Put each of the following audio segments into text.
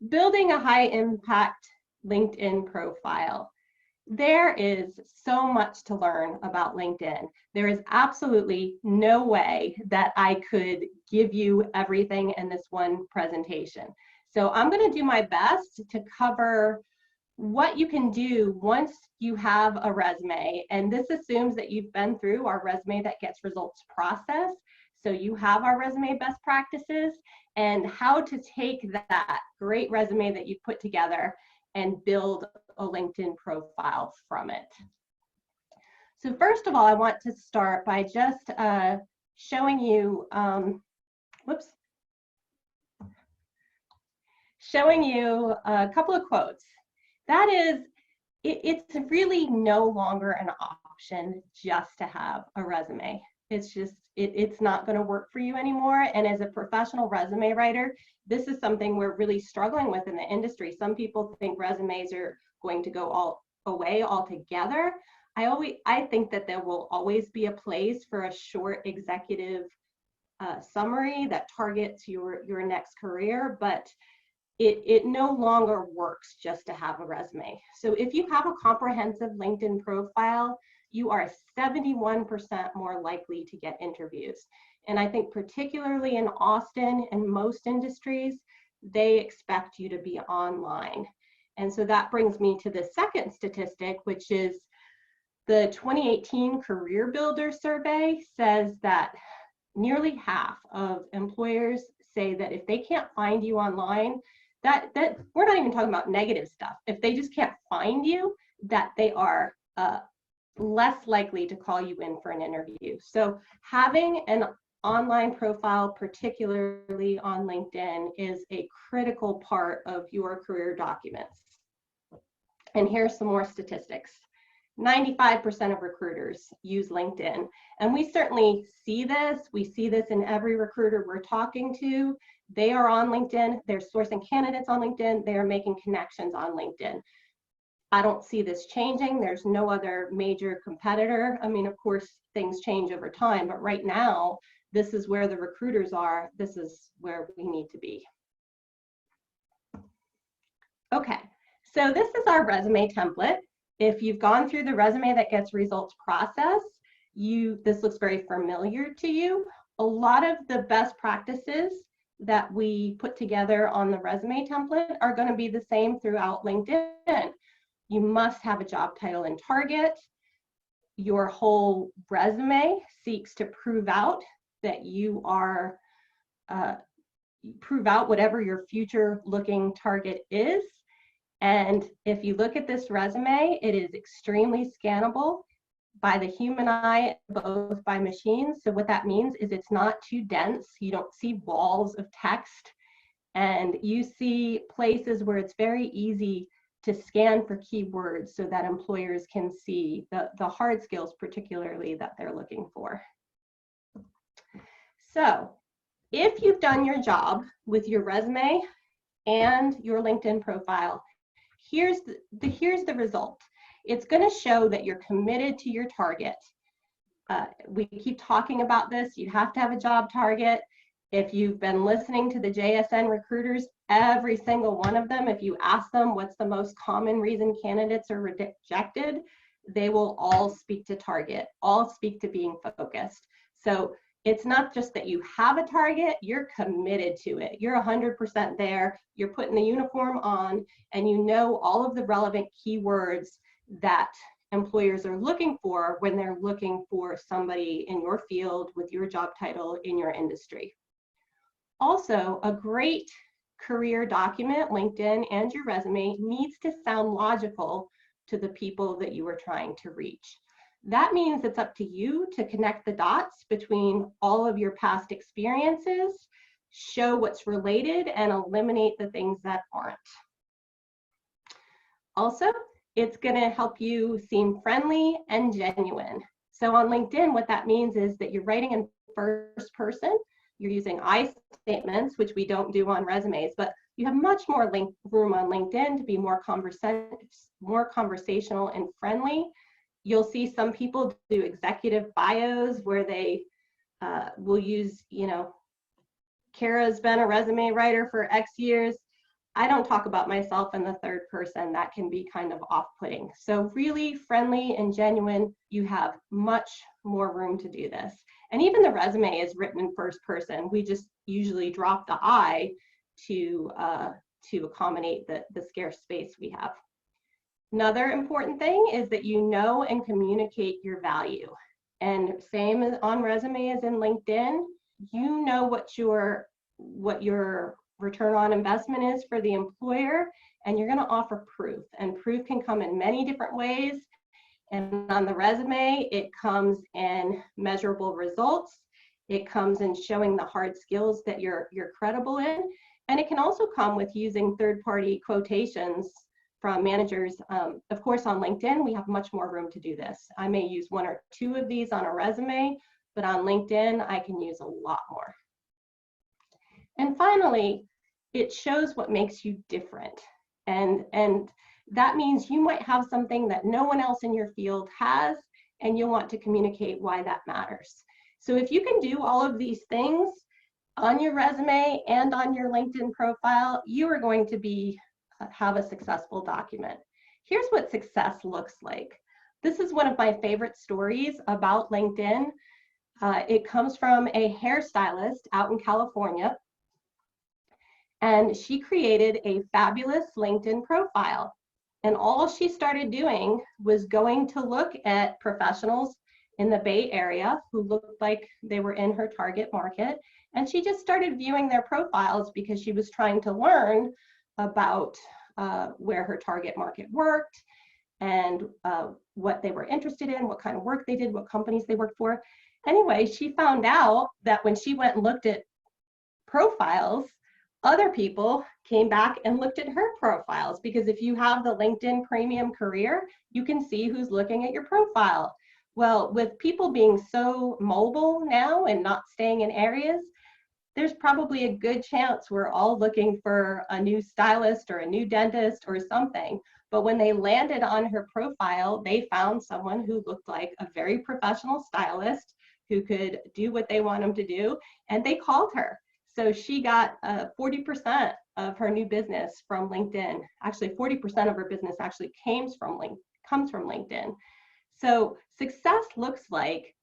building a high impact LinkedIn profile. There is so much to learn about LinkedIn. There is absolutely no way that I could give you everything in this one presentation. So I'm going to do my best to cover what you can do once you have a resume. And this assumes that you've been through our resume that gets results process. So you have our resume best practices and how to take that great resume that you've put together and build a LinkedIn profile from it. So first of all, I want to start by just showing you, showing you a couple of quotes. That is, it's really no longer an option just to have a resume. It's just, it's not going to work for you anymore. And as a professional resume writer, this is something we're really struggling with in the industry. Some people think resumes are going to go all away altogether. I think that there will always be a place for a short executive summary that targets your next career, but it no longer works just to have a resume. So if you have a comprehensive LinkedIn profile, you are 71% more likely to get interviews. And I think particularly in Austin and most industries, they expect you to be online. And so that brings me to the second statistic, which is the 2018 Career Builder Survey says that nearly half of employers say that if they can't find you online, that we're not even talking about negative stuff. If they just can't find you, that they are less likely to call you in for an interview. So having an online profile, particularly on LinkedIn, is a critical part of your career documents. And here's some more statistics. 95% of recruiters use LinkedIn. And we certainly see this. We see this in every recruiter we're talking to. They are on LinkedIn. They're sourcing candidates on LinkedIn. They are making connections on LinkedIn. I don't see this changing. There's no other major competitor. I mean, of course, things change over time, but right now, this is where the recruiters are. This is where we need to be. Okay, so this is our resume template. If you've gone through the resume that gets results process, this looks very familiar to you. A lot of the best practices that we put together on the resume template are going to be the same throughout LinkedIn. You must have a job title and target. Your whole resume seeks to prove out that you are, prove out whatever your future looking target is. And if you look at this resume, it is extremely scannable by the human eye, both by machines. So what that means is it's not too dense. You don't see walls of text, and you see places where it's very easy to scan for keywords so that employers can see the hard skills particularly that they're looking for. So if you've done your job with your resume and your LinkedIn profile, here's the result. It's going to show that you're committed to your target. We keep talking about this. You have to have a job target. If you've been listening to the JSN recruiters, every single one of them, if you ask them what's the most common reason candidates are rejected, they will all speak to target, all speak to being focused. So it's not just that you have a target, you're committed to it. You're 100% there, you're putting the uniform on, and you know all of the relevant keywords that employers are looking for when they're looking for somebody in your field with your job title in your industry. Also, a great career document, LinkedIn and your resume, needs to sound logical to the people that you are trying to reach. That means it's up to you to connect the dots between all of your past experiences, show what's related, and eliminate the things that aren't. Also, it's going to help you seem friendly and genuine. So on LinkedIn, what that means is that you're writing in first person. You're using I statements, which we don't do on resumes, but you have much more room on LinkedIn to be more conversational and friendly. You'll see some people do executive bios where they will use, you know, Kara's been a resume writer for X years. I don't talk about myself in the third person. That can be kind of off-putting. So really friendly and genuine, you have much more room to do this. And even the resume is written in first person. We just usually drop the I to accommodate the scarce space we have. Another important thing is that you know and communicate your value. And same as on resume as in LinkedIn, you know what your return on investment is for the employer, and you're going to offer proof. And proof can come in many different ways. And on the resume, it comes in measurable results. It comes in showing the hard skills that you're credible in. And it can also come with using third-party quotations from managers. Of course, on LinkedIn, we have much more room to do this. I may use 1 or 2 of these on a resume, but on LinkedIn, I can use a lot more. And finally, it shows what makes you different. And that means you might have something that no one else in your field has, and you'll want to communicate why that matters. So if you can do all of these things on your resume and on your LinkedIn profile, you are going to have a successful document. Here's what success looks like. This is one of my favorite stories about LinkedIn. It comes from a hairstylist out in California. And she created a fabulous LinkedIn profile. And all she started doing was going to look at professionals in the Bay Area who looked like they were in her target market. And she just started viewing their profiles because she was trying to learn about where her target market worked and what they were interested in, what kind of work they did, what companies they worked for. Anyway, she found out that when she went and looked at profiles, other people came back and looked at her profiles, because if you have the LinkedIn Premium Career, you can see who's looking at your profile. Well, with people being so mobile now and not staying in areas, there's probably a good chance we're all looking for a new stylist or a new dentist or something. But when they landed on her profile, they found someone who looked like a very professional stylist who could do what they want them to do, and they called her. So she got 40% of her new business from LinkedIn. Actually, 40% of her business actually comes from LinkedIn. So success looks like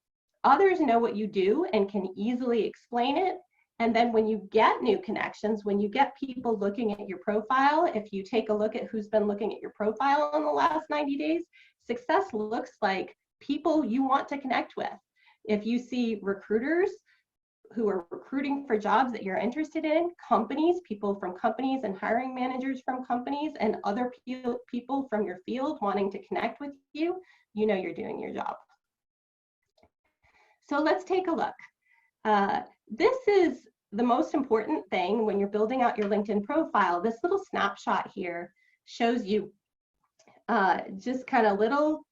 others know what you do and can easily explain it. And then when you get new connections, when you get people looking at your profile, if you take a look at who's been looking at your profile in the last 90 days, success looks like people you want to connect with. If you see recruiters who are recruiting for jobs that you're interested in, companies, people from companies and hiring managers from companies and other people from your field wanting to connect with you, you know you're doing your job. So let's take a look. This is the most important thing when you're building out your LinkedIn profile. This little snapshot here shows you just kind of little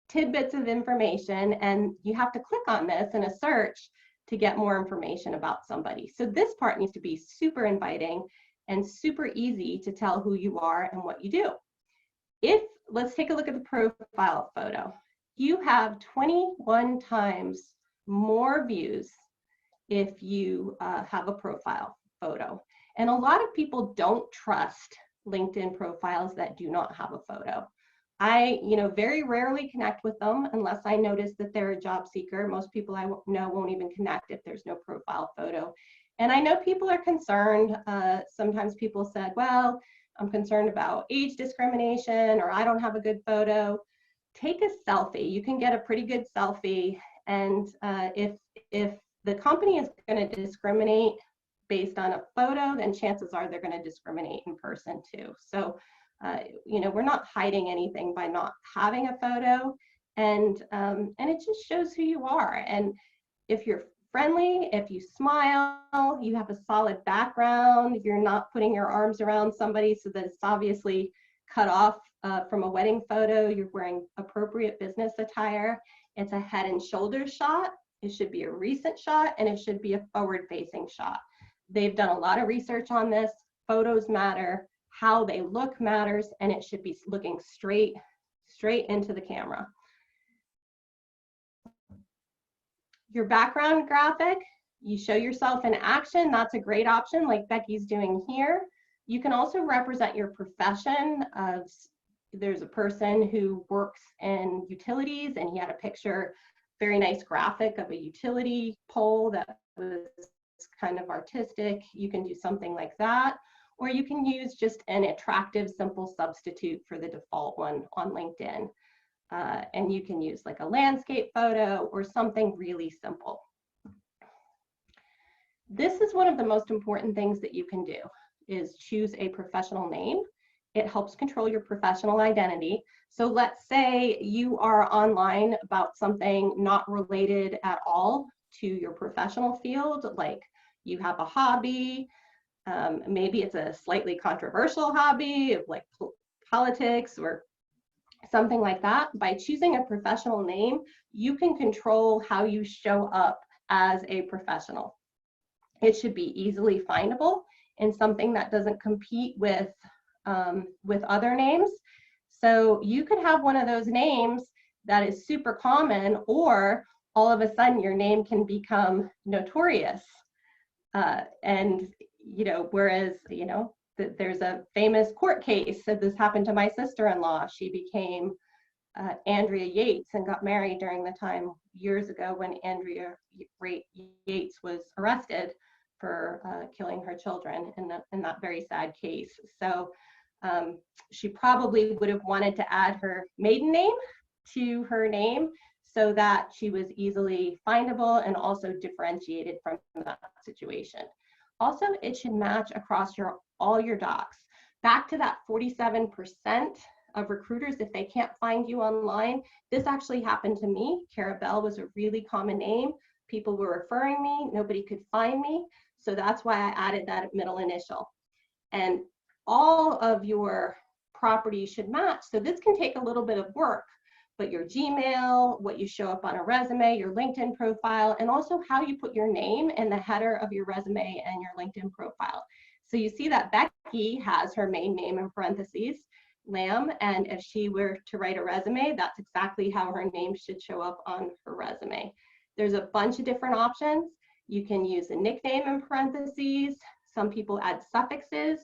tidbits of information, and you have to click on this in a search to get more information about somebody. So this part needs to be super inviting and super easy to tell who you are and what you do. Let's take a look at the profile photo. You have 21 times more views if you have a profile photo. And a lot of people don't trust LinkedIn profiles that do not have a photo. I, very rarely connect with them unless I notice that they're a job seeker. Most people I know won't even connect if there's no profile photo. And I know people are concerned. Sometimes people said, well, I'm concerned about age discrimination, or I don't have a good photo. Take a selfie. You can get a pretty good selfie. And if the company is going to discriminate based on a photo, then chances are they're going to discriminate in person too. So we're not hiding anything by not having a photo, and it just shows who you are. And if you're friendly, if you smile, you have a solid background, you're not putting your arms around somebody so that it's obviously cut off from a wedding photo, you're wearing appropriate business attire, it's a head and shoulders shot, it should be a recent shot, and it should be a forward-facing shot. They've done a lot of research on this. Photos matter. How they look matters, and it should be looking straight into the camera. Your background graphic, you show yourself in action. That's a great option, like Becky's doing here. You can also represent your profession. There's a person who works in utilities and he had a picture, very nice graphic of a utility pole that was kind of artistic. You can do something like that, or you can use just an attractive, simple substitute for the default one on LinkedIn. And you can use like a landscape photo or something really simple. This is one of the most important things that you can do, is choose a professional name. It helps control your professional identity. So let's say you are online about something not related at all to your professional field, like you have a hobby, maybe it's a slightly controversial hobby of like politics or something like that. By choosing a professional name, you can control how you show up as a professional. It should be easily findable and something that doesn't compete with other names. So you could have one of those names that is super common, or all of a sudden your name can become notorious. And, you know, whereas, you know, there's a famous court case that this happened to my sister-in-law. She became Andrea Yates and got married during the time years ago when Andrea Yates was arrested for killing her children in that very sad case. So she probably would have wanted to add her maiden name to her name so that she was easily findable and also differentiated from that situation. Also, it should match across all your docs. Back to that 47% of recruiters, if they can't find you online, this actually happened to me. Carabelle was a really common name. People were referring me, nobody could find me. So that's why I added that middle initial. And all of your properties should match. So this can take a little bit of work, but your Gmail, what you show up on a resume, your LinkedIn profile, and also how you put your name in the header of your resume and your LinkedIn profile. So you see that Becky has her main name in parentheses, Lamb, and if she were to write a resume, that's exactly how her name should show up on her resume. There's a bunch of different options. You can use a nickname in parentheses. Some people add suffixes.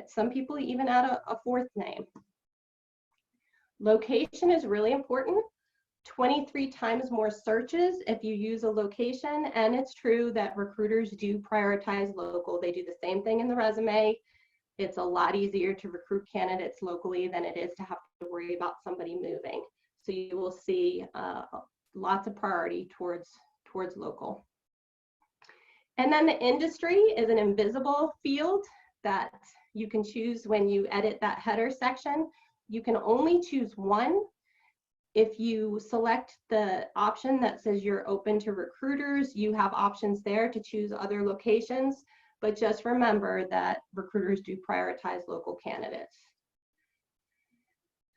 Some people even add a fourth name. Location is really important. 23 times more searches if you use a location, and it's true that recruiters do prioritize local. They do the same thing in the resume. It's a lot easier to recruit candidates locally than it is to have to worry about somebody moving. So you will see lots of priority towards local. And then the industry is an invisible field that you can choose when you edit that header section. You can only choose one. If you select the option that says you're open to recruiters, you have options there to choose other locations, but just remember that recruiters do prioritize local candidates.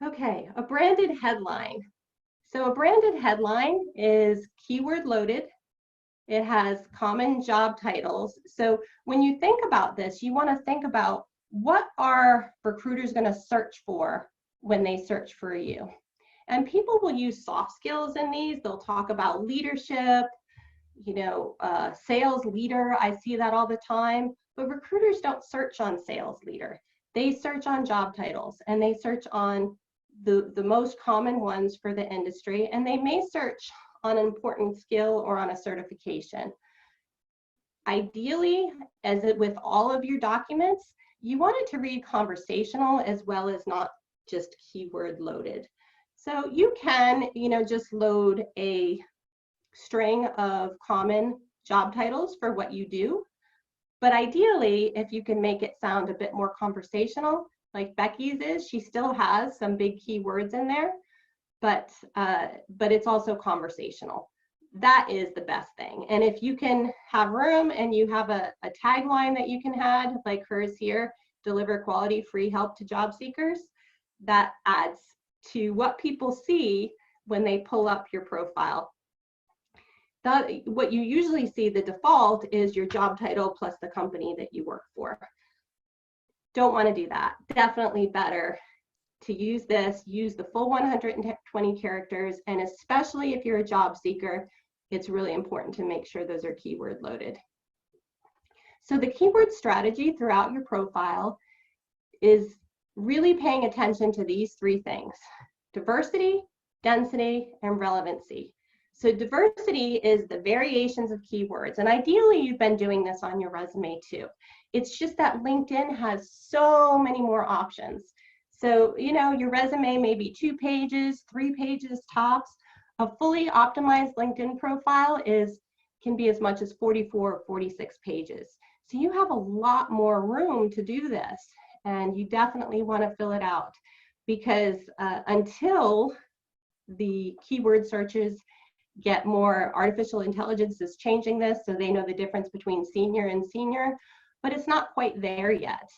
Okay, a branded headline. So a branded headline is keyword loaded. It has common job titles. So when you think about this, you want to think about what are recruiters going to search for when they search for you. And people will use soft skills in these. They'll talk about leadership, you know, sales leader. I see that all the time. But recruiters don't search on sales leader. They search on job titles, and they search on the most common ones for the industry, and they may search on an important skill or on a certification. Ideally, as with all of your documents, you want it to read conversational as well as not just keyword loaded. So you can, you know, just load a string of common job titles for what you do. But ideally, if you can make it sound a bit more conversational, like Becky's is, she still has some big keywords in there, but it's also conversational. That is the best thing. And if you can have room and you have a tagline that you can add, like hers here, deliver quality free help to job seekers, that adds to what people see when they pull up your profile. What you usually see, the default, is your job title plus the company that you work for. Don't want to do that. Definitely better to use this, use the full 120 characters, and especially if you're a job seeker, it's really important to make sure those are keyword loaded. So the keyword strategy throughout your profile is really paying attention to these three things: diversity, density, and relevancy. So diversity is the variations of keywords, and ideally you've been doing this on your resume too. It's just that LinkedIn has so many more options. So, you know, your resume may be 2 pages, 3 pages tops. A fully optimized LinkedIn profile can be as much as 44 or 46 pages. So you have a lot more room to do this, and you definitely want to fill it out, because until the keyword searches get more, artificial intelligence is changing this so they know the difference between senior and senior, but it's not quite there yet.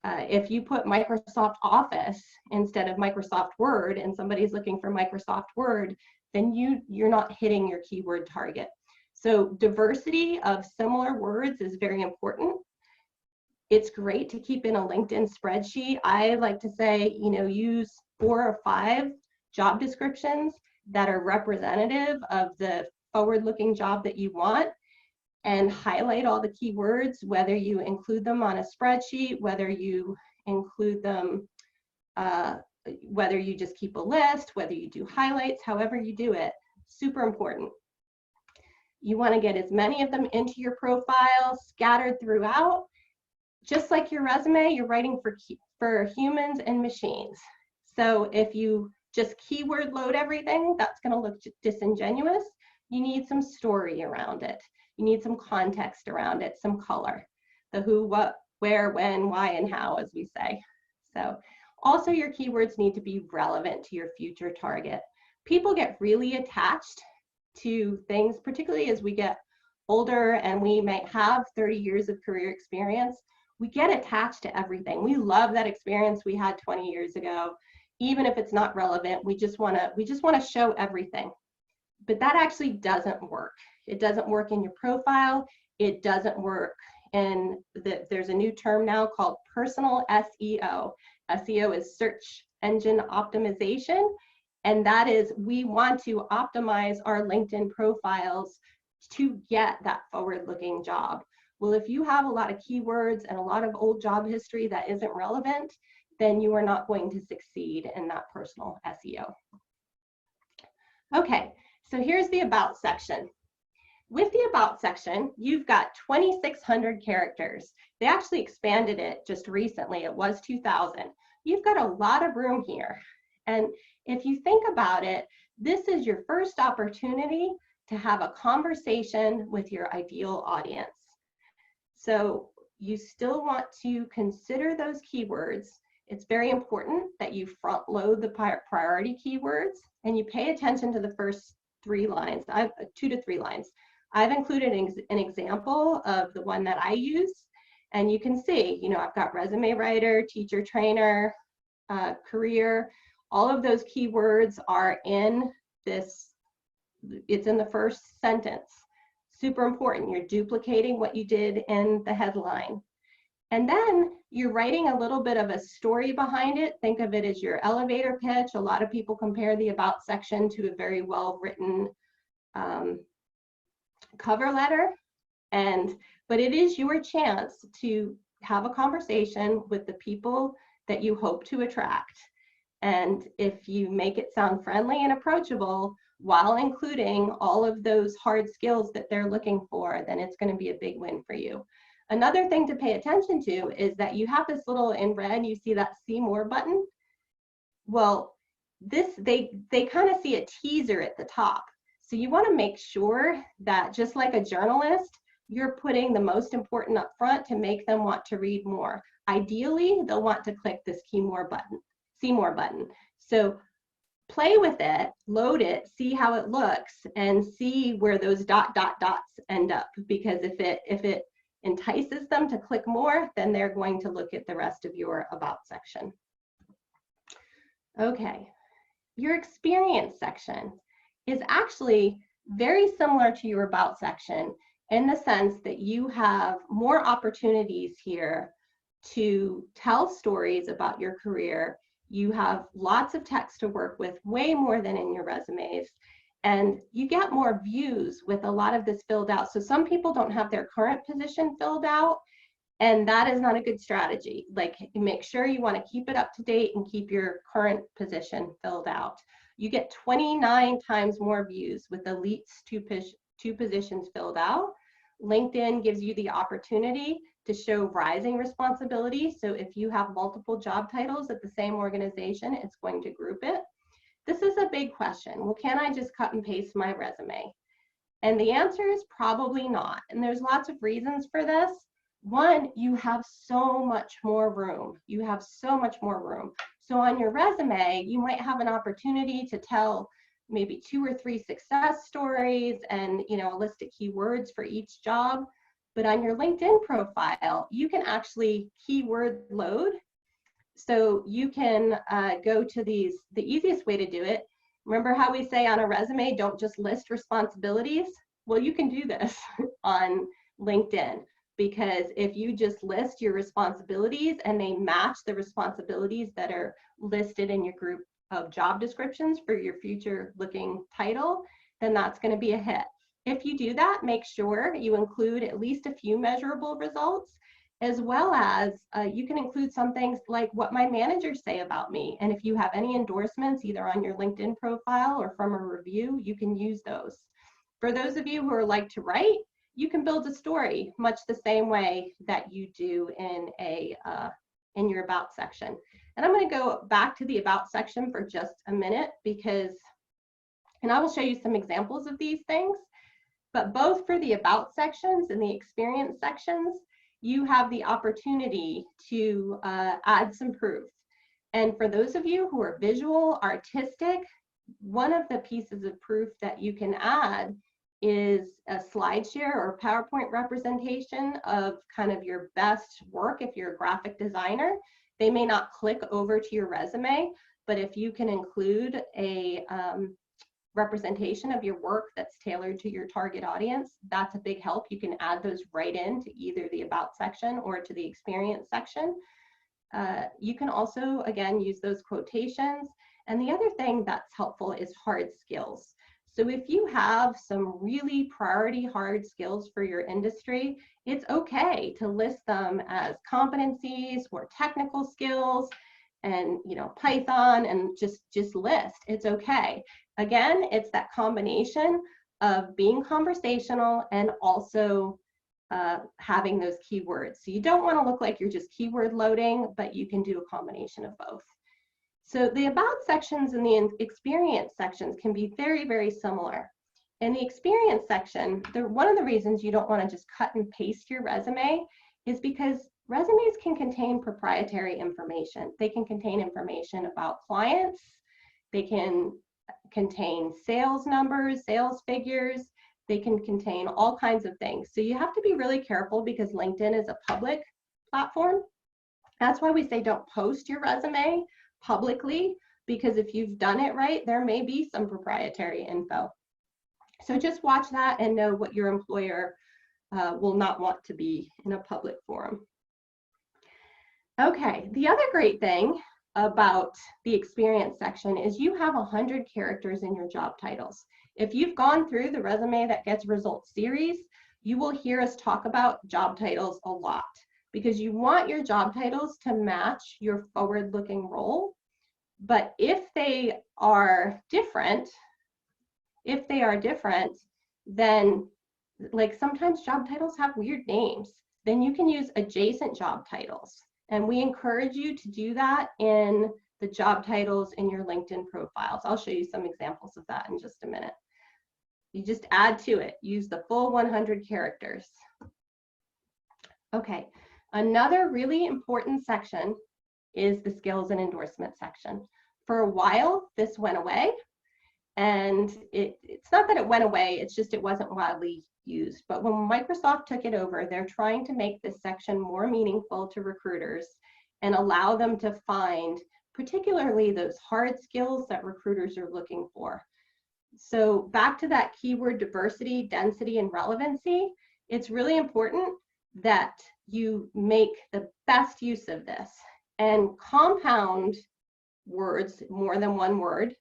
If you put Microsoft Office instead of Microsoft Word and somebody's looking for Microsoft Word, then you're not hitting your keyword target. So diversity of similar words is very important. It's great to keep in a LinkedIn spreadsheet. I like to say, you know, use 4 or 5 job descriptions that are representative of the forward-looking job that you want, and highlight all the keywords, whether you include them on a spreadsheet, whether you include them, whether you just keep a list, whether you do highlights, however you do it, super important. You want to get as many of them into your profile, scattered throughout. Just like your resume, you're writing for humans and machines. So if you just keyword load everything, that's going to look disingenuous. You need some story around it. You need some context around it, some color. The who, what, where, when, why, and how, as we say. So also your keywords need to be relevant to your future target. People get really attached to things, particularly as we get older and we might have 30 years of career experience. We get attached to everything. We love that experience we had 20 years ago. Even if it's not relevant, we just want to show everything. But that actually doesn't work. It doesn't work in your profile. It doesn't work in there's a new term now called personal SEO. SEO is search engine optimization. And that is, we want to optimize our LinkedIn profiles to get that forward-looking job. Well, if you have a lot of keywords and a lot of old job history that isn't relevant, then you are not going to succeed in that personal SEO. Okay, so here's the About section. With the About section, you've got 2,600 characters. They actually expanded it just recently. It was 2,000. You've got a lot of room here. And if you think about it, this is your first opportunity to have a conversation with your ideal audience. So you still want to consider those keywords. It's very important that you front load the priority keywords and you pay attention to the first 3 lines, 2 to 3 lines. I've included an example of the one that I use, and you can see, you know, I've got resume writer, teacher trainer, career. All of those keywords are in this, it's in the first sentence. Super important. You're duplicating what you did in the headline. And then you're writing a little bit of a story behind it. Think of it as your elevator pitch. A lot of people compare the About section to a very well-written cover letter. But it is your chance to have a conversation with the people that you hope to attract. And if you make it sound friendly and approachable while including all of those hard skills that they're looking for, then it's going to be a big win for you. Another thing to pay attention to is that you have this little, in red, you see that see more button. Well, they kind of see a teaser at the top. So you want to make sure that, just like a journalist, you're putting the most important up front to make them want to read more. Ideally, they'll want to click this see more button. So play with it, load it, see how it looks, and see where those dots end up. Because if it entices them to click more, then they're going to look at the rest of your About section. Okay, your Experience section is actually very similar to your About section in the sense that you have more opportunities here to tell stories about your career. You have lots of text to work with, way more than in your resumes. And you get more views with a lot of this filled out. So some people don't have their current position filled out, and that is not a good strategy. Like, make sure you want to keep it up to date and keep your current position filled out. You get 29 times more views with at least two positions filled out. LinkedIn gives you the opportunity to show rising responsibility. So if you have multiple job titles at the same organization, it's going to group it. This is a big question. Well, can I just cut and paste my resume? And the answer is probably not. And there's lots of reasons for this. One, you have so much more room. You have so much more room. So on your resume, you might have an opportunity to tell maybe 2 or 3 success stories and, you know, a list of keywords for each job. But on your LinkedIn profile, you can actually keyword load. So you can go to these, the easiest way to do it. Remember how we say on a resume, don't just list responsibilities? Well, you can do this on LinkedIn, because if you just list your responsibilities and they match the responsibilities that are listed in your group of job descriptions for your future looking title, then that's going to be a hit. If you do that, make sure you include at least a few measurable results, as well as you can include some things like what my managers say about me. And if you have any endorsements, either on your LinkedIn profile or from a review, you can use those. For those of you who are like to write, you can build a story much the same way that you do in your about section. And I'm going to go back to the about section for just a minute, because, and I will show you some examples of these things, but both for the about sections and the experience sections, you have the opportunity to add some proof. And for those of you who are visual, artistic, one of the pieces of proof that you can add is a SlideShare or PowerPoint representation of kind of your best work. If you're a graphic designer, they may not click over to your resume, but if you can include a representation of your work that's tailored to your target audience, that's a big help. You can add those right into either the about section or to the experience section. You can also, again, use those quotations. And the other thing that's helpful is hard skills. So if you have some really priority hard skills for your industry, it's okay to list them as competencies or technical skills, and, you know, Python, and just list. It's okay. Again, it's that combination of being conversational and also having those keywords. So you don't want to look like you're just keyword loading, but you can do a combination of both. So the about sections and the experience sections can be very, very similar. In the experience section, one of the reasons you don't want to just cut and paste your resume is because resumes can contain proprietary information. They can contain information about clients. They can contain sales numbers, sales figures. They can contain all kinds of things. So you have to be really careful, because LinkedIn is a public platform. That's why we say don't post your resume publicly, because if you've done it right, there may be some proprietary info. So just watch that and know what your employer will not want to be in a public forum. Okay, the other great thing about the experience section is you have 100 characters in your job titles. If you've gone through the Resume That Gets Results series, you will hear us talk about job titles a lot, because you want your job titles to match your forward-looking role. But if they are different, then, like, sometimes job titles have weird names, then you can use adjacent job titles. And we encourage you to do that in the job titles in your LinkedIn profiles. I'll show you some examples of that in just a minute. You just add to it, use the full 100 characters. Okay, another really important section is the skills and endorsement section. For a while, this went away. And it's not that it went away, it's just it wasn't widely used. But when Microsoft took it over, they're trying to make this section more meaningful to recruiters and allow them to find particularly those hard skills that recruiters are looking for. So back to that keyword diversity, density, and relevancy, it's really important that you make the best use of this. And compound words, more than one word,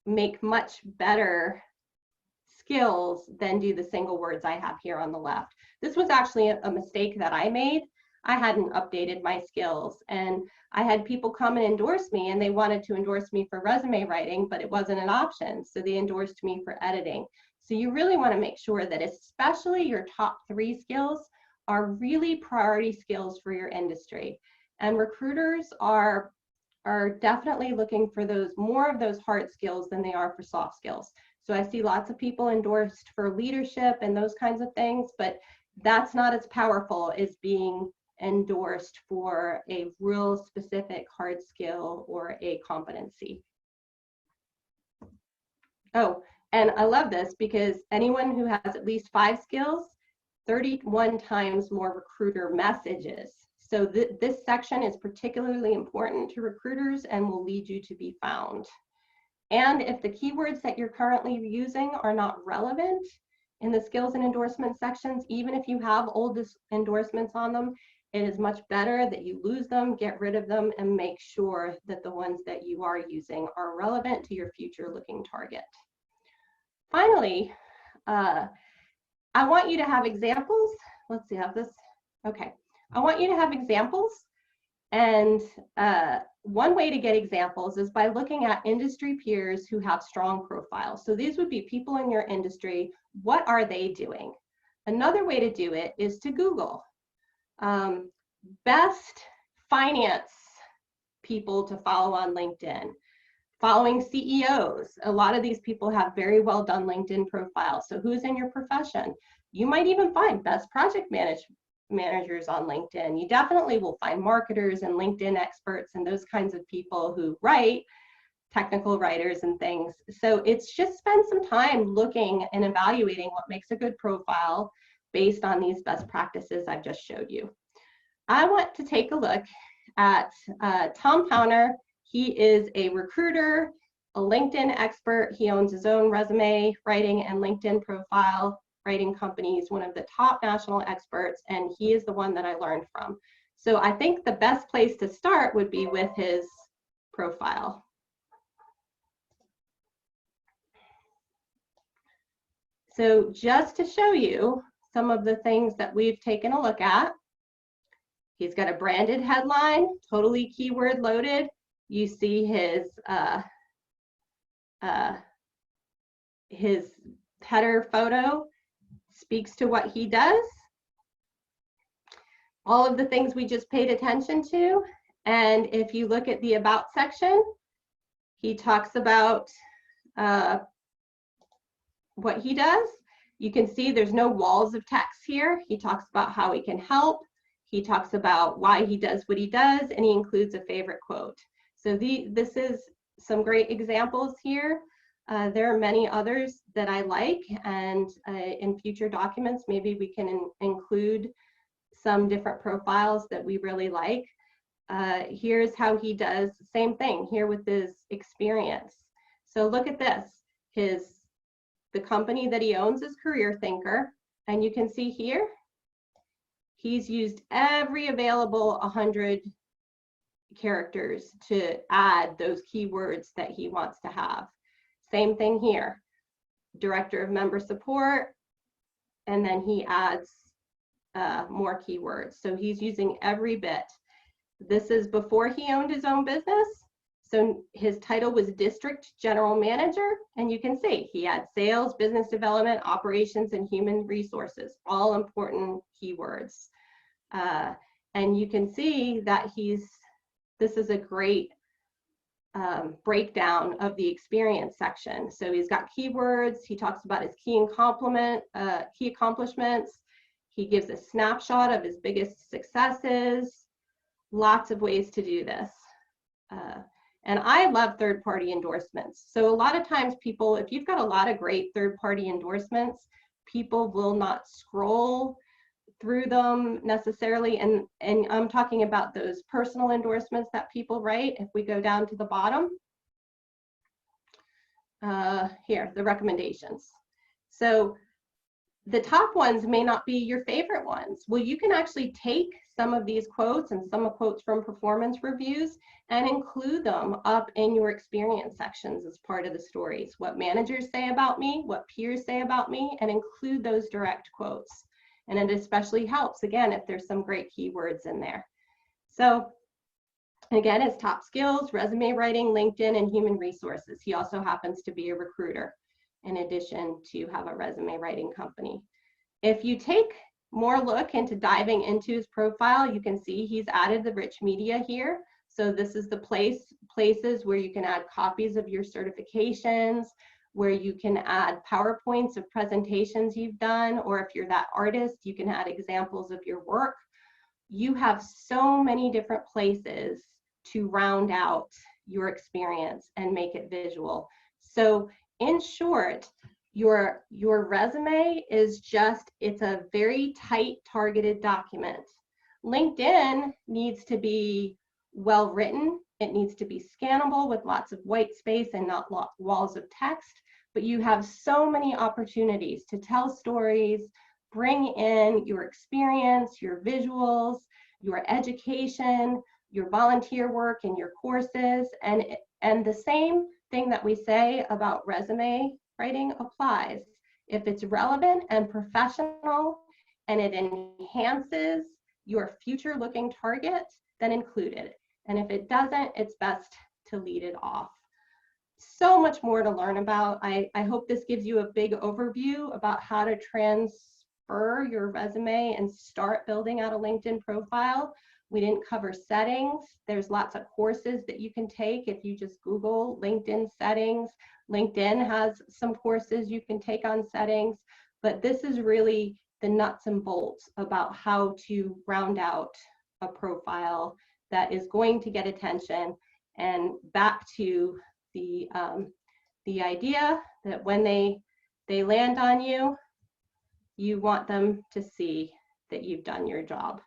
make much better skills, then do the single words I have here on the left. This was actually a mistake that I made. I hadn't updated my skills, and I had people come and endorse me, and they wanted to endorse me for resume writing, but it wasn't an option. So they endorsed me for editing. So you really want to make sure that especially your top 3 skills are really priority skills for your industry. And recruiters are definitely looking for more of those hard skills than they are for soft skills. So I see lots of people endorsed for leadership and those kinds of things, but that's not as powerful as being endorsed for a real specific hard skill or a competency. Oh, and I love this because anyone who has at least 5 skills, 31 times more recruiter messages. So this section is particularly important to recruiters and will lead you to be found. And if the keywords that you're currently using are not relevant in the skills and endorsement sections, even if you have old endorsements on them, it is much better that you lose them, get rid of them, and make sure that the ones that you are using are relevant to your future looking target. Finally, I want you to have examples. Let's see, have this. Okay. I want you to have examples, and one way to get examples is by looking at industry peers who have strong profiles. So these would be people in your industry. What are they doing? Another way to do it is to Google best finance people to follow on LinkedIn, following CEOs. A lot of these people have very well done LinkedIn profiles. So who's in your profession? You might even find best project managers on LinkedIn. You definitely will find marketers and LinkedIn experts and those kinds of people who write, technical writers and things. So it's just spend some time looking and evaluating what makes a good profile based on these best practices I've just showed you. I want to take a look at Tom Pauner. He is a recruiter, a LinkedIn expert. He owns his own resume writing and LinkedIn profile writing company. He's one of the top national experts, and he is the one that I learned from. So I think the best place to start would be with his profile. So just to show you some of the things that we've taken a look at, he's got a branded headline, totally keyword loaded. You see his header photo speaks to what he does. All of the things we just paid attention to. And if you look at the About section, he talks about what he does. You can see there's no walls of text here. He talks about how he can help. He talks about why he does what he does, and he includes a favorite quote. So this is some great examples here. There are many others that I like, and in future documents, maybe we can include some different profiles that we really like. Here's how he does the same thing here with his experience. So look at this. The company that he owns is Career Thinker, and you can see here, he's used every available 100 characters to add those keywords that he wants to have. Same thing here, Director of Member Support, and then he adds more keywords. So he's using every bit. This is before he owned his own business. So his title was District General Manager, and you can see he had sales, business development, operations, and human resources, all important keywords. And you can see that this is a great breakdown of the experience section. So he's got keywords, he talks about his key accomplishments, he gives a snapshot of his biggest successes, lots of ways to do this. And I love third-party endorsements. So a lot of times people, if you've got a lot of great third-party endorsements, people will not scroll through them necessarily. And I'm talking about those personal endorsements that people write. If we go down to the bottom, here, the recommendations. So the top ones may not be your favorite ones. Well, you can actually take some of these quotes and some quotes from performance reviews and include them up in your experience sections as part of the stories. What managers say about me, what peers say about me, and include those direct quotes. And it especially helps, again, if there's some great keywords in there. So again, his top skills, resume writing, LinkedIn, and human resources. He also happens to be a recruiter in addition to have a resume writing company. If you take more look into diving into his profile, you can see he's added the rich media here. So this is the places where you can add copies of your certifications, where you can add PowerPoints of presentations you've done, or if you're that artist, you can add examples of your work. You have so many different places to round out your experience and make it visual. So in short, your resume is just, it's a very tight targeted document. LinkedIn needs to be well written. It needs to be scannable with lots of white space and not walls of text, but you have so many opportunities to tell stories, bring in your experience, your visuals, your education, your volunteer work and your courses, and the same thing that we say about resume writing applies. If it's relevant and professional and it enhances your future looking target, then include it. And if it doesn't, it's best to lead it off. So much more to learn about. I hope this gives you a big overview about how to transfer your resume and start building out a LinkedIn profile. We didn't cover settings. There's lots of courses that you can take if you just Google LinkedIn settings. LinkedIn has some courses you can take on settings, but this is really the nuts and bolts about how to round out a profile that is going to get attention. And back to the idea that when they land on you, you want them to see that you've done your job.